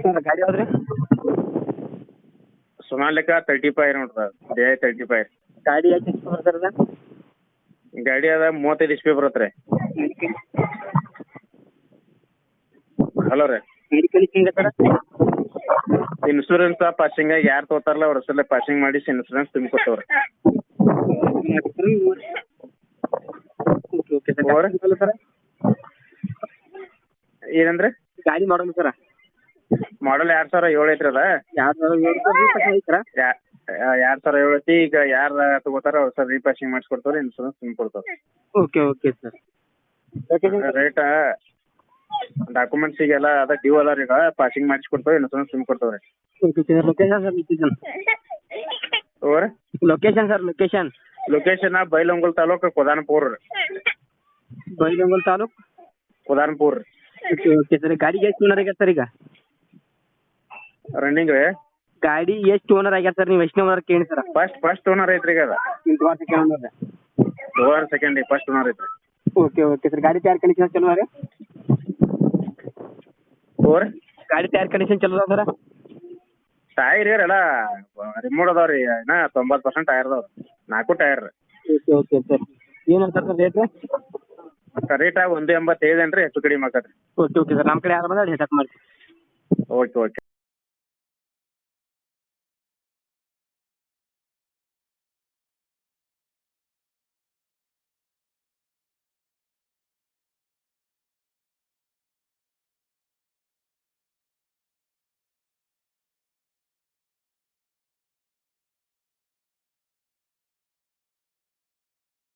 Sir ಗಾಡಿ ಯಾವ್ದು ರೀ? ಸೊನಾಲಿಕಾ 35 ನೋಡ್ರಿ DI 35. ಗಾಡಿ ಎಷ್ಟು HP ಬರ್ತದೆ ಸರ್? ಗಾಡಿ ಅದ 35 HP ಬರುತ್ತೆ ರೀ. ಹಲೋ ರೀ. ಗಾಡಿ ಕಂಡೀಷನ್ ಸರ್? ಇನ್ಶೂರೆನ್ಸ್ ಪಾಸಿಂಗ್ ಯಾರು ತಗೋತಾರಲ್ಲ ಅವ್ರ ಹೆಸರಲ್ಲೇ ಪಾಸಿಂಗ್ ಮಾಡಿ ಇನ್ಶೂರೆನ್ಸ್ ತುಂಬಿಕೊಡ್ತವ್ರಿ. Okay sir. ಏನಂದ್ರೆ ಗಾಡಿ ಮಾಡೋದು ಸರ್? ಮಾಡಲ್ 2007 ಐತ್ರಿ ಅದ. 2007 2007 ಐತಿ. ಈಗ ಯಾರು ತಗೋತಾರ ಅವ್ರ ಸರ್ ರೀಪಾಸಿಂಗ್ ಮಾಡಿಸ್ಕೊಡ್ತಾವ್ರಿ, ಇನ್ಶೂರೆನ್ಸ್ ತುಂಬಿಕೊಡ್ತಾವ್ರಿ. Okay okay sir. ರೇಟ್ ಡಾಕ್ಯುಮೆಂಟ್ಸಿಗೆಲ್ಲ ಅದ ಡ್ಯೂ ಅದ ರೀ. ಈಗ ಪಾಸಿಂಗ್ ಮಾಡಿಸ್ಕೊಡ್ತಾವೆ, ಇನ್ಶೂರೆನ್ಸ್ ತುಂಬಿಕೊಡ್ತಾವ್ರಿ. Okay sir. Location sir? Location sir? Location Bailhongal taluk Kudanpur. Bailhongal taluk Kudanpur. Okay okay sir. ಗಾಡಿಗೆ ಎಷ್ಟು ಓನರ್ ಆಗ್ಯಾರ ಸರ್ ಈಗ? ರನ್ನಿಂಗ್ ರೀ. ಗಾಡಿ ಎಷ್ಟು ಓನರ್ ಆಗ್ಯಾರ ಸರ್? ನೀವು ಎಷ್ಟನೇ ಓನರ್ ಕೇಳಿ ಸರ್? ಫಸ್ಟ್ ಓನರ್ ಐತ್ರಿ ಈಗ ಅದ. ಸೆಕೆಂಡ್ ಫಸ್ಟ್ ಓನರ್ ಐತ್ರಿ. Okay okay sir. ಗಾಡಿ ಟೈರ್ ಕಂಡೀಷನ್ ಚಲೋ ರೀ? ಗಾಡಿ ಟೈರ್ ಕಂಡೀಷನ್ ಚಲೋ ಅದ ಸರ್? ಟೈರ್ ಎಲ್ಲ ರಿಮೋಟ್ ಅದಾವ್ರಿ. 90% ಟೈರ್ ಅದಾವ್ರಿ. 4 ಟೈರ್ ರೀ. Okay okay sir. ಏನಂತ ಸರ್ ರೇಟ್? ರೇಟ್ 185 ಏನ್ರಿ, ಹೆಚ್ಚು ಕಡಿಮೆ ಆಕತ್ರಿ. Okay okay sir. ನಮ್ಮ ಕಡೆ ಯಾರು ಬಂದ್ರೆ ಹೆಚ್ಚು ಮಾಡ್ತೀವಿ. Okay okay.